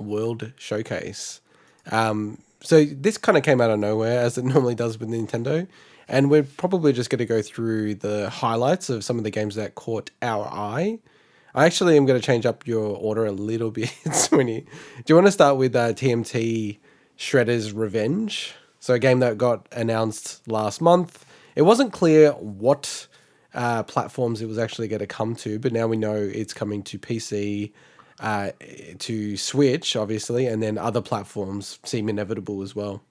World Showcase. So this kind of came out of nowhere, as it normally does with Nintendo. And we're probably just going to go through the highlights of some of the games that caught our eye. I actually am going to change up your order a little bit, Swinny. Do you want to start with TMT Shredder's Revenge? So a game that got announced last month. It wasn't clear what platforms it was actually going to come to, but now we know it's coming to PC, to Switch, obviously, and then other platforms seem inevitable as well.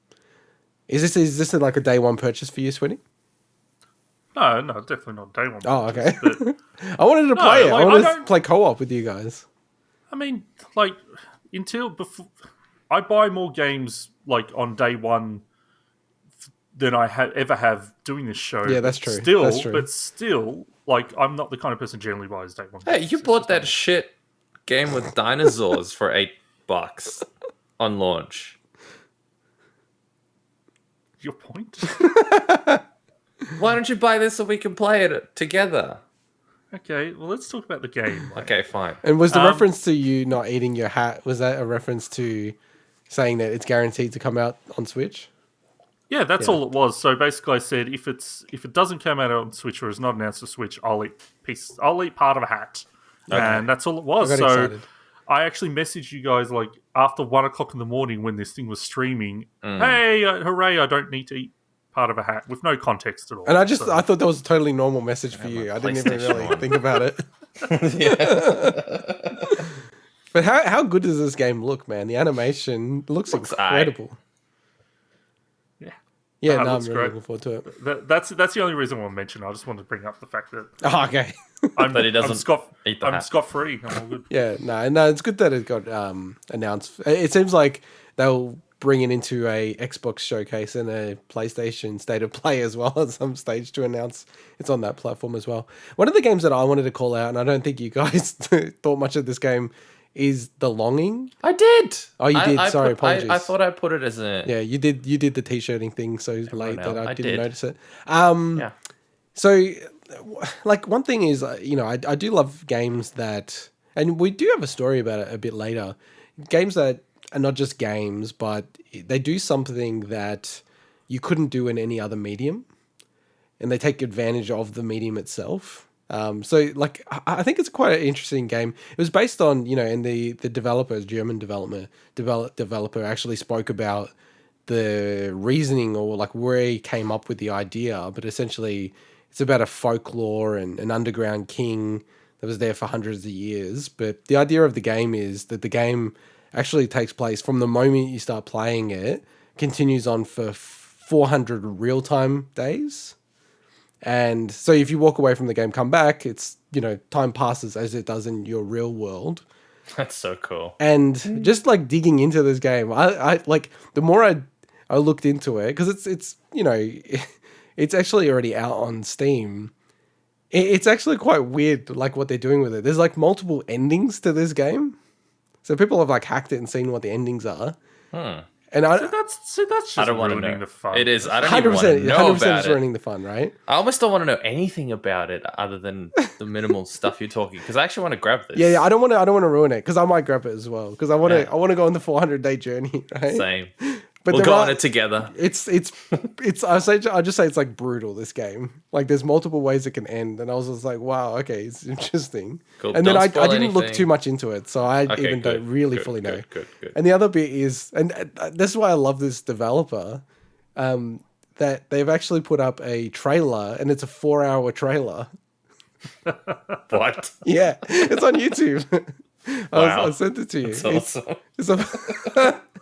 Is this like a day one purchase for you, Swinny? No, definitely not day one. Oh, okay. But, I wanted to play it. like, I wanted to play co-op with you guys. I mean, like, until before, I buy more games like on day one than I ever have doing this show. Yeah, that's true. But still, like, I'm not the kind of person who generally buys day one. Hey, you bought that shit game with dinosaurs for $8 on launch. Your point? Why don't you buy this so we can play it together? Okay, well, let's talk about the game. Okay, fine. And was the reference to you not eating your hat, was that a reference to saying that it's guaranteed to come out on Switch? Yeah, that's all it was. So basically, I said if it doesn't come out on Switch or is not announced to Switch, I'll eat part of a hat, and that's all it was. I got excited. I actually messaged you guys like after 1 o'clock in the morning when this thing was streaming. Hey, hooray! I don't need to eat part of a hat with no context at all. And I thought that was a totally normal message for you. I didn't even really think about it. But how good does this game look, man? The animation looks incredible. Yeah, no, I'm really looking forward to it. That's the only reason I want to mention. I just wanted to bring up the fact that okay. That he doesn't eat the hat. I'm scot-free. I'm all good. Yeah, no, it's good that it got announced. It seems like they'll bring it into a Xbox showcase and a PlayStation State of Play as well at some stage to announce it's on that platform as well. One of the games that I wanted to call out, and I don't think you guys thought much of this game, is The Longing. I did. Oh, you did. Sorry, apologies. I thought I put it as a... Yeah, you did the t-shirting thing so late that I didn't notice it. Yeah. So, like, one thing is, I do love games that, and we do have a story about it a bit later, games that are not just games, but they do something that you couldn't do in any other medium, and they take advantage of the medium itself. So, like, I think it's quite an interesting game. It was based on, and the developers, German developer actually spoke about the reasoning or like where he came up with the idea. But essentially, it's about a folklore and an underground king that was there for hundreds of years. But the idea of the game is that the game actually takes place from the moment you start playing it, continues on for 400 real-time days. And so if you walk away from the game, come back, it's, time passes as it does in your real world. That's so cool. And just like digging into this game, I like the more I looked into it, because it's it's actually already out on Steam. It's actually quite weird, like what they're doing with it. There's like multiple endings to this game. So people have like hacked it and seen what the endings are. And that's just I don't want to ruining know. the fun. It is. I don't even want to know 100% about is it. ruining the fun, right? I almost don't want to know anything about it other than the minimal stuff you're talking, because I actually want to grab this. Yeah, I don't want to ruin it, because I might grab it as well, because I want to go on the 400-day journey, right? Same. But we'll go on it together. It's I just say it's like brutal, this game. Like there's multiple ways it can end, and I was just like, wow, okay, it's interesting. Cool. And then I didn't anything. look too much into it, so I don't really fully know. Good. And the other bit is, and this is why I love this developer, that they've actually put up a trailer, and it's a 4-hour trailer. What? Yeah, it's on YouTube. Wow. I sent it to you. That's awesome.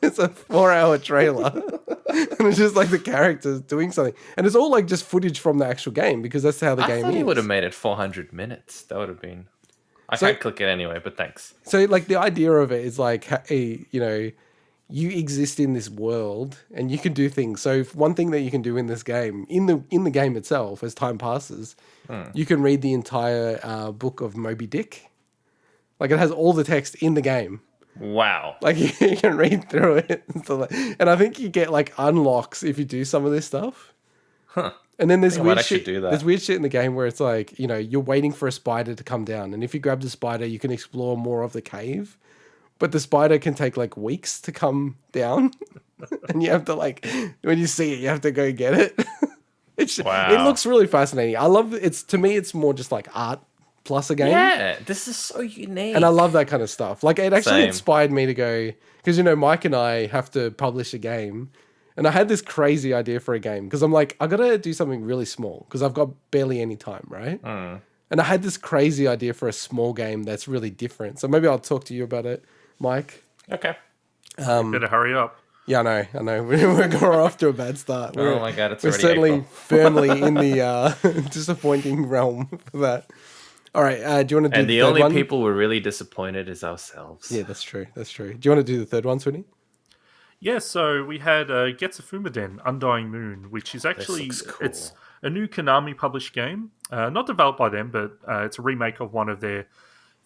It's a 4-hour trailer. And it's just like the characters doing something. And it's all like just footage from the actual game, because that's how the game is. I thought he would have made it 400 minutes. That would have been... I can't click it anyway, but thanks. So like the idea of it is like, hey, you exist in this world and you can do things. So one thing that you can do in this game, in the game itself, as time passes, you can read the entire book of Moby Dick. Like it has all the text in the game. Wow. Like you can read through it. And I think you get like unlocks if you do some of this stuff. Huh. And then there's I weird might actually shit. do that. There's weird shit in the game where it's like, you're waiting for a spider to come down. And if you grab the spider, you can explore more of the cave. but the spider can take like weeks to come down, and you have to like when you see it, you have to go get it. It Wow. looks really fascinating. I love it's to me, it's more just like art plus a game. Yeah, this is so unique. And I love that kind of stuff. Like it actually Same. inspired me to go because Mike and I have to publish a game, and I had this crazy idea for a game because I'm like I gotta do something really small because I've got barely any time, right? And I had this crazy idea for a small game that's really different. So maybe I'll talk to you about it, Mike. Okay. Better hurry up. Yeah, I know. We're off to a bad start. Oh my god, it's We're already certainly April. firmly in the disappointing realm for that. All right, do you want to do And the third only one? people we're really disappointed is ourselves. Yeah, that's true. Do you want to do the third one, Swinny? Yeah, so we had GetsuFumaDen, Undying Moon, which is actually looks cool. it's a new Konami published game, not developed by them, but it's a remake of one of their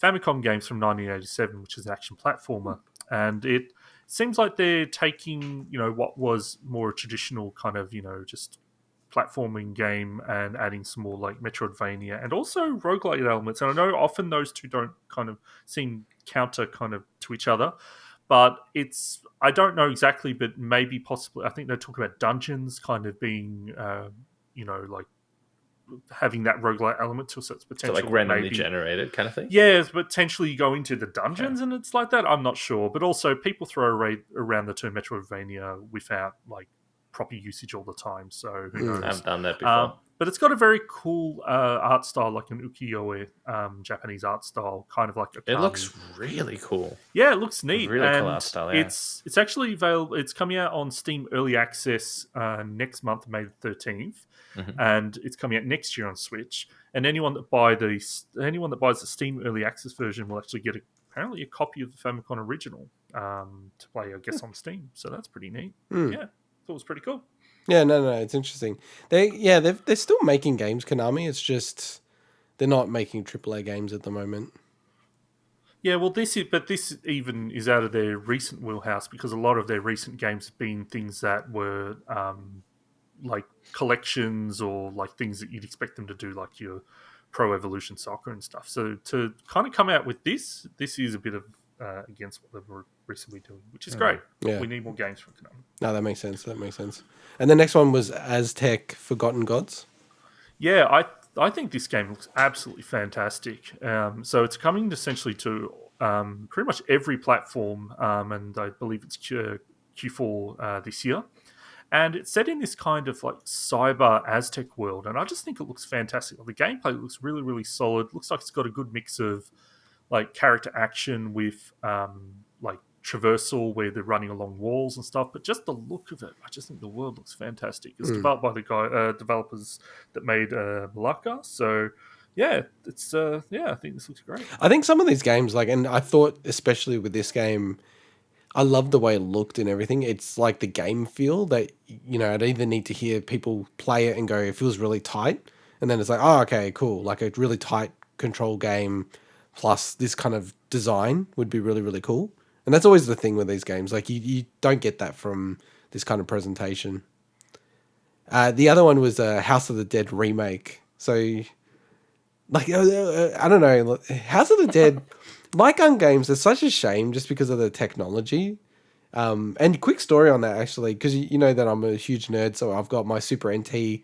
Famicom games from 1987, which is an action platformer, and it seems like they're taking what was more a traditional kind of just platforming game and adding some more like metroidvania and also roguelite elements. And I know often those two don't kind of seem counter kind of to each other, but I don't know exactly, but maybe possibly I think they talk about dungeons kind of being like having that roguelite element to it, so it's So potential like randomly maybe, generated kind of thing? yeah, potentially you go into the dungeons and it's like that. I'm not sure, but also people throw around the term metroidvania without like proper usage all the time, so who knows. I've done that before. But it's got a very cool art style, like an Ukiyo-e Japanese art style, kind of like a It looks really cool. yeah, it looks neat. Really and cool art style, yeah. It's actually available. It's coming out on Steam Early Access next month, May the 13th, and it's coming out next year on Switch. And anyone that buys the Steam Early Access version will actually get apparently a copy of the Famicom original to play, I guess, on Steam. So that's pretty neat. Yeah, thought it was pretty cool. Yeah, no, it's interesting. They're still making games, Konami. It's just they're not making AAA games at the moment. Yeah, well, this even is out of their recent wheelhouse because a lot of their recent games have been things that were like collections or like things that you'd expect them to do, like your Pro Evolution Soccer and stuff. So to kind of come out with this is a bit of against what they were recently doing, which is great. Yeah. We need more games from Konami. No, that makes sense. And the next one was Aztec Forgotten Gods. Yeah, I think this game looks absolutely fantastic. So it's coming essentially to pretty much every platform, and I believe it's Q4 this year. And it's set in this kind of like cyber Aztec world, and I just think it looks fantastic. The gameplay looks really, really solid. Looks like it's got a good mix of like character action with like traversal where they're running along walls and stuff, but just the look of it, I just think the world looks fantastic. It's developed by the developers that made Malacca, so yeah, it's I think this looks great. I think some of these games, and I thought especially with this game, I loved the way it looked and everything. It's like the game feel that I'd either need to hear people play it and go, it feels really tight, and then it's like, oh, okay, cool, like a really tight control game plus this kind of design would be really, really cool. And that's always the thing with these games. Like you don't get that from this kind of presentation. The other one was a House of the Dead remake. So, I don't know. House of the Dead, like games, it's such a shame just because of the technology. And quick story on that, actually, because you know that I'm a huge nerd, so I've got my Super NT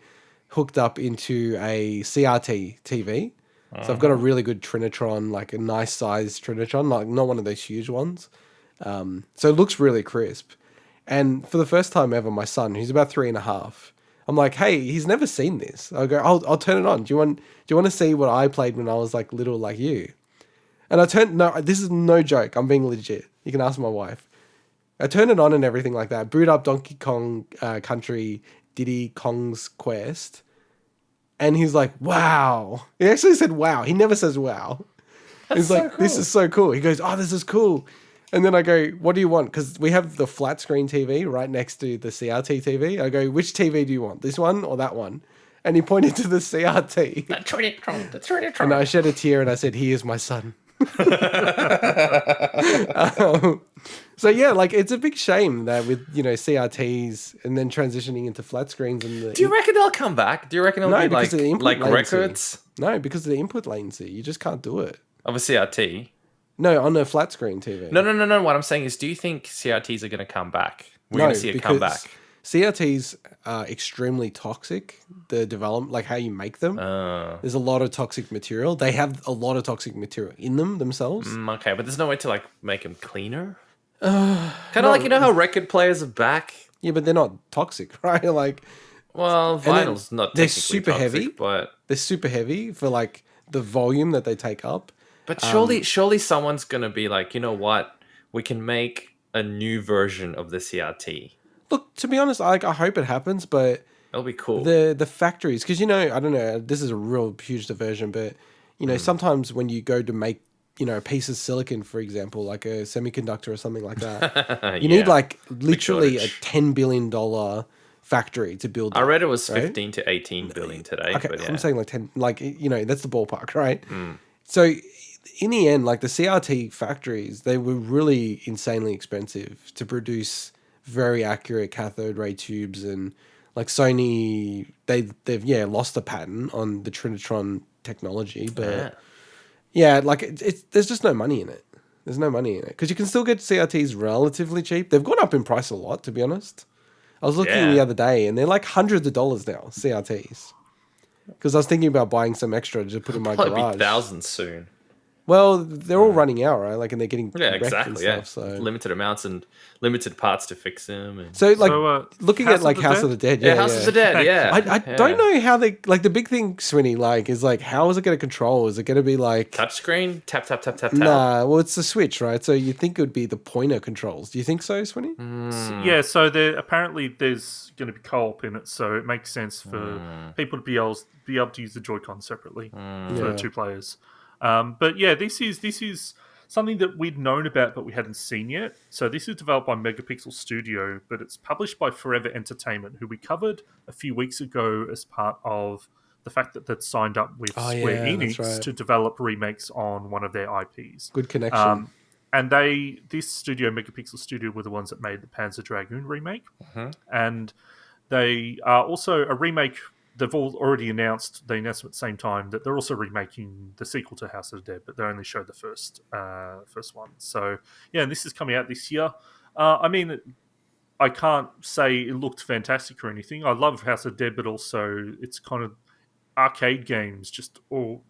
hooked up into a CRT TV. So I've got a really good Trinitron, like a nice sized Trinitron, like not one of those huge ones. So it looks really crisp. And for the first time ever, my son, who's about 3.5, I'm like, hey, he's never seen this. I'll go, I'll turn it on. Do you want to see what I played when I was like little like you? And this is no joke. I'm being legit. You can ask my wife. I turned it on and everything like that. Boot up Donkey Kong Country, Diddy Kong's Quest. And he's like, wow. He actually said wow. He never says wow. He's like, this is so cool. He goes, oh, this is cool. And then I go, what do you want? Because we have the flat screen TV right next to the CRT TV. I go, which TV do you want? This one or that one? And he pointed to the CRT. The Trinitron. And I shed a tear and I said, he is my son. So yeah, it's a big shame that with CRTs and then transitioning into flat screens and Do you reckon they'll come back? Do you reckon it'll be because of the input like latency. records No, because of the input latency, you just can't do it. of a CRT? No, on a flat screen TV. No. What I'm saying is, do you think CRTs are going to come back? We're going to see a comeback. CRTs are extremely toxic. The development, like how you make them, there's a lot of toxic material. They have a lot of toxic material in them themselves. Okay, but there's no way to like make them cleaner. Kind of like, you know how record players are back. Yeah, but they're not toxic, right? Like, well, vinyl's not. They're technically super toxic, heavy, but they're super heavy for like the volume that they take up. But surely someone's gonna be like, you know what? We can make a new version of the CRT. Look, to be honest, I hope it happens, but That'll be cool. the factories, because I don't know, this is a real huge diversion, but sometimes when you go to make a piece of silicon, for example, like a semiconductor or something like that, you need like literally a $10 billion factory to build that, I read it was right? 15 to 18 billion today. Okay, but yeah. I'm saying like 10, like that's the ballpark, right? So in the end, like the CRT factories, they were really insanely expensive to produce very accurate cathode ray tubes, and like Sony, they've lost the patent on the Trinitron technology, but like it's there's just no money in it. There's no money in it because you can still get CRTs relatively cheap. They've gone up in price a lot, to be honest. I was looking the other day, and they're like hundreds of dollars now, CRTs. Because I was thinking about buying some extra to put in my Probably garage. be thousands soon. Well, they're all running out, right? Like, and they're getting wrecked exactly. and stuff. So limited amounts and limited parts to fix them. And... So, like, looking at like House of the Dead, House of the Dead, yeah. I don't know how they like the big thing, Swinny. Like, is like how is it going to control? Is it going to be like touchscreen? Tap tap tap tap tap. Nah, well, it's the Switch, right? So you think it would be the pointer controls? Do you think so, Swinny? Yeah. So apparently there's going to be co-op in it, so it makes sense for people to be able to use the Joy-Con separately for 2 players. But yeah, this is something that we'd known about but we hadn't seen yet. So this is developed by Megapixel Studio, but it's published by Forever Entertainment, who we covered a few weeks ago as part of the fact that they'd signed up with Square Enix to develop remakes on one of their IPs. Good connection. And this studio, Megapixel Studio, were the ones that made the Panzer Dragoon remake. And they are also a remake. They've already announced, they announced at the same time that they're also remaking the sequel to House of the Dead, but they only showed the first one. So, yeah, and this is coming out this year. I mean, I can't say it looked fantastic or anything. I love House of the Dead, but also it's kind of arcade games. Or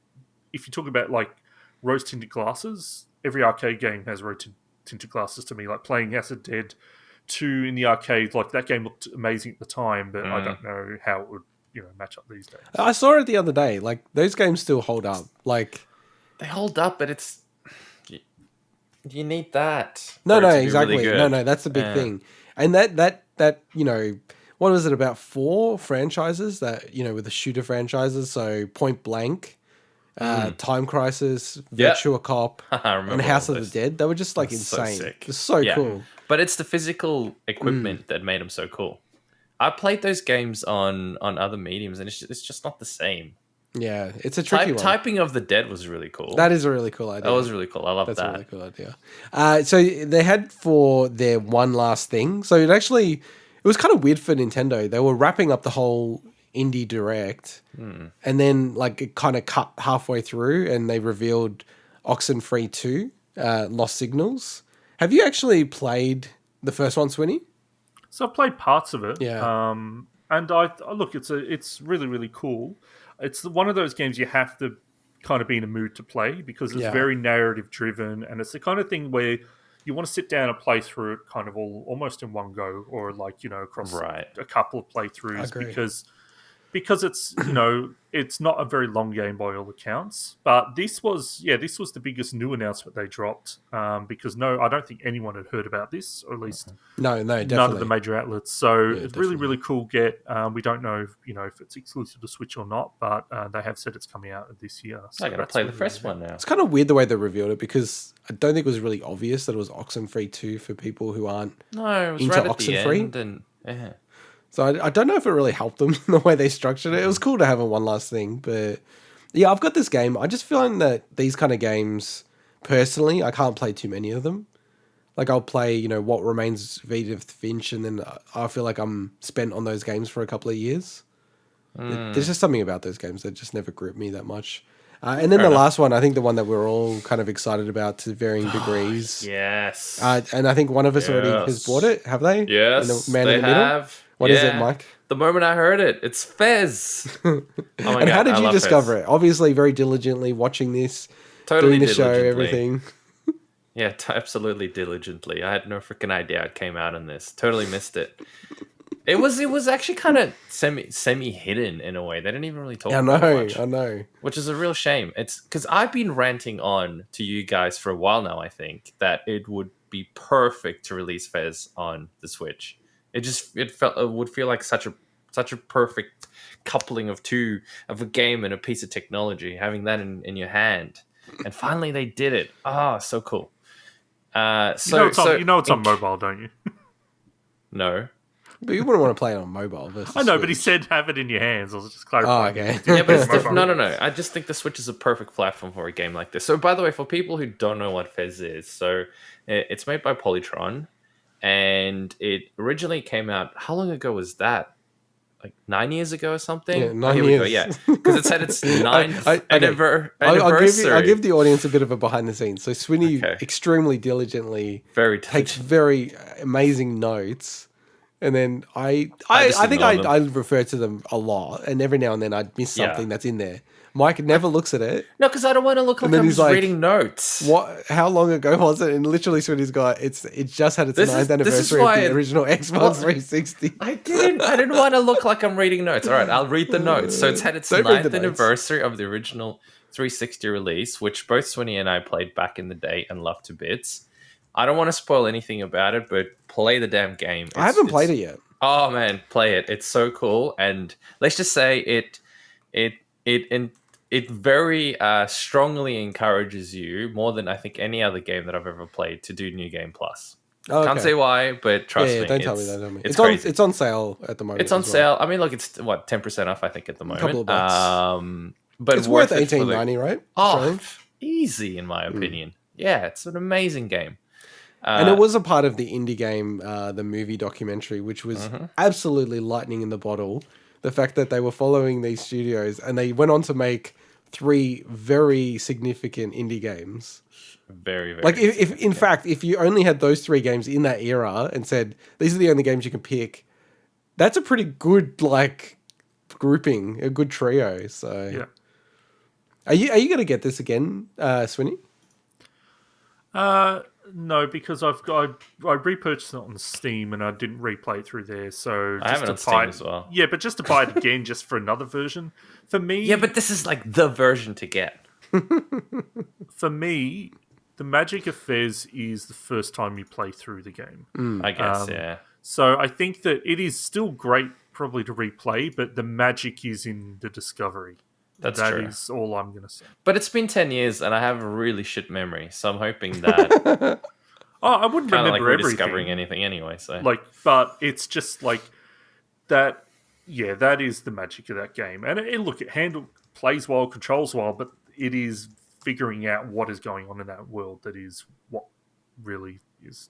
if you talk about like rose-tinted glasses, every arcade game has rose-tinted glasses to me. Like playing House of the Dead 2 in the arcade, like that game looked amazing at the time, but I don't know how it would match up these days. I saw it the other day. Like those games still hold up. Like they hold up, but it's you need that. No, exactly. Really no, that's the big thing. And that what was it, about 4 franchises that with the shooter franchises? So Point Blank, Time Crisis, Virtua Cop, and House of the Dead. They were just like insane. So sick. It's so cool. But it's the physical equipment that made them so cool. I played those games on other mediums, and it's just not the same. Yeah, it's a tricky one. Typing of the Dead was really cool. That is a really cool idea. That was really cool. I love that. That's a really cool idea. So they had for their one last thing. So it was kind of weird for Nintendo. They were wrapping up the whole Indie Direct, and then like it kind of cut halfway through, and they revealed Oxenfree 2, Lost Signals. Have you actually played the first one, Swinny? So I've played parts of it. Yeah. And I look, it's really, really cool. It's one of those games you have to kind of be in a mood to play because it's very narrative driven, and it's the kind of thing where you want to sit down and play through it kind of almost in one go, or like across a couple of playthroughs, because it's it's not a very long game by all accounts. But this was the biggest new announcement they dropped, because I don't think anyone had heard about this, or at least definitely none of the major outlets. So it's really, really cool get. We don't know if it's exclusive to Switch or not, but they have said it's coming out this year. So I gotta play the first one now. It's kind of weird the way they revealed it, because I don't think it was really obvious that it was Oxenfree 2 for people who aren't it was into right at Oxenfree. the end, and So I don't know if it really helped them in the way they structured it. It was cool to have a one last thing, but yeah, I've got this game. I just find that these kind of games, personally, I can't play too many of them. Like I'll play, What Remains of Edith Finch, and then I feel like I'm spent on those games for a couple of years. There's just something about those games that just never grip me that much. And then the last one, I think the one that we're all kind of excited about to varying degrees. Yes. And I think one of us already has bought it. Have they? Yes, Man they in the middle. have. What is it, Mike? The moment I heard it, it's Fez. Oh my And how God, did I you love discover Fez. it? Obviously, very diligently watching this, Totally doing the show, diligently. everything. Yeah, absolutely diligently. I had no freaking idea it came out in this. Totally missed it. It was actually kind of semi hidden in a way. They didn't even really talk about it much. I know. Which is a real shame. It's because I've been ranting on to you guys for a while now, I think, that it would be perfect to release Fez on the Switch. It would feel like such a perfect coupling of a game and a piece of technology, having that in your hand. And finally they did it. Ah, so cool. It's on mobile, don't you? No. But you wouldn't want to play it on mobile versus I know, but he Switch. said have it in your hands. I was just clarifying. Oh, okay. Yeah, but it's Mobile. no. I just think the Switch is a perfect platform for a game like this. So, by the way, for people who don't know what Fez is, so it's made by Polytron, and it originally came out. How long ago was that? Like 9 years ago or something? Yeah, 9 here years. We go. Yeah, because it's had its ninth anniversary. I'll give the audience a bit of a behind the scenes. So Swinny Okay. extremely diligently Very takes diligent. very amazing notes. And then I just think ignore them. I refer to them a lot. And every now and then I'd miss something that's in there. Mike never looks at it. No, because I don't want to look like then I'm he's just like, reading notes. What? How long ago was it? And literally, Swinny's got it just had its This is- ninth this is anniversary of why the it- original Xbox 360. I didn't want to look like I'm reading notes. All right, I'll read the notes. So it's had its Don't read the ninth notes. anniversary of the original 360 release, which both Swinny and I played back in the day and loved to bits. I don't want to spoil anything about it, but play the damn game. I haven't played it yet. Oh man, play it. It's so cool, and let's just say it very strongly encourages you more than I think any other game that I've ever played to do New Game Plus. Oh, Can't okay. say why, but trust me. Don't tell me. Don't tell me. It's on crazy. it's on sale at the moment. It's on as well. sale. I mean, look, it's 10% off. I think at the moment. Couple of bucks. But It's worth it for the- $18.90, right? Oh, Australian? easy in my opinion. Yeah, it's an amazing game. And it was a part of the indie game, the movie documentary, which was absolutely lightning in the bottle. The fact that they were following these studios and they went on to make 3 very significant indie games. very, very Like, if you only had those 3 games in that era and said these are the only games you can pick, that's a pretty good grouping, a good trio. So, Yeah. Are you going to get this again, Swinny? No, because I repurchased it on Steam and I didn't replay it through there. So I have it on Steam as well. Yeah, but just to buy it again, just for another version. For me, Yeah, but this is like the version to get. for me, the magic of Fez is the first time you play through the game. I guess, yeah. So I think that it is still great, probably to replay, but the magic is in the discovery. That's That true. is all I'm going to say. But it's been 10 years and I have a really shit memory, so I'm hoping that I wouldn't kind of remember like everything. rediscovering anything anyway. So But it's just like that. Yeah, that is the magic of that game. And it plays well, controls well, but it is figuring out what is going on in that world that is what really is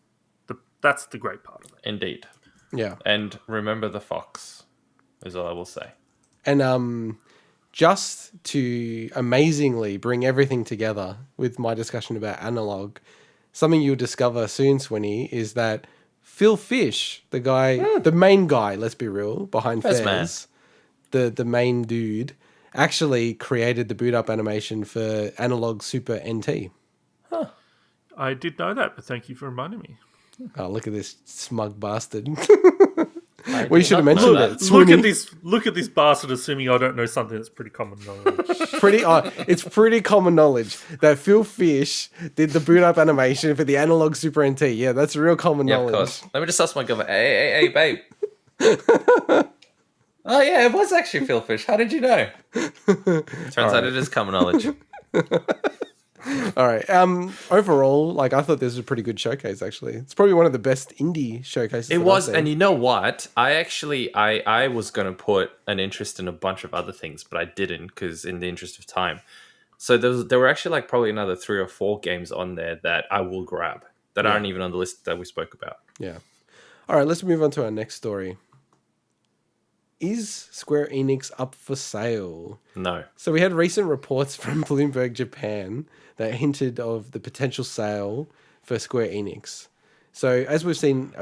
that's the great part of it. indeed, Yeah. and remember the fox is all I will say. And just to amazingly bring everything together with my discussion about analog, something you'll discover soon, Swinny, is that Phil Fish, the main guy, let's be real, behind Fez Fez, the main dude, actually created the boot up animation for Analog Super NT. I did know that, but thank you for reminding me. Oh, look at this smug bastard. I We did should have not know mentioned that. it. Look at this bastard assuming I don't know something that's pretty common knowledge. It's pretty common knowledge that Phil Fish did the boot up animation for the Analog Super NT. Yeah, that's real common Yeah, knowledge. of course. Let me just ask my girlfriend. Hey, babe. Oh yeah, it was actually Phil Fish. How did you know? Turns out it is common knowledge. All right. Overall, I thought this was a pretty good showcase. Actually, it's probably one of the best indie showcases. It was, and you know what? I was going to put an interest in a bunch of other things, but I didn't because in the interest of time. So there were actually probably another 3 or 4 games on there that I will grab that aren't even on the list that we spoke about. Yeah. All right. Let's move on to our next story. is Square Enix up for sale? No. So we had recent reports from Bloomberg Japan that hinted of the potential sale for Square Enix. So as we've seen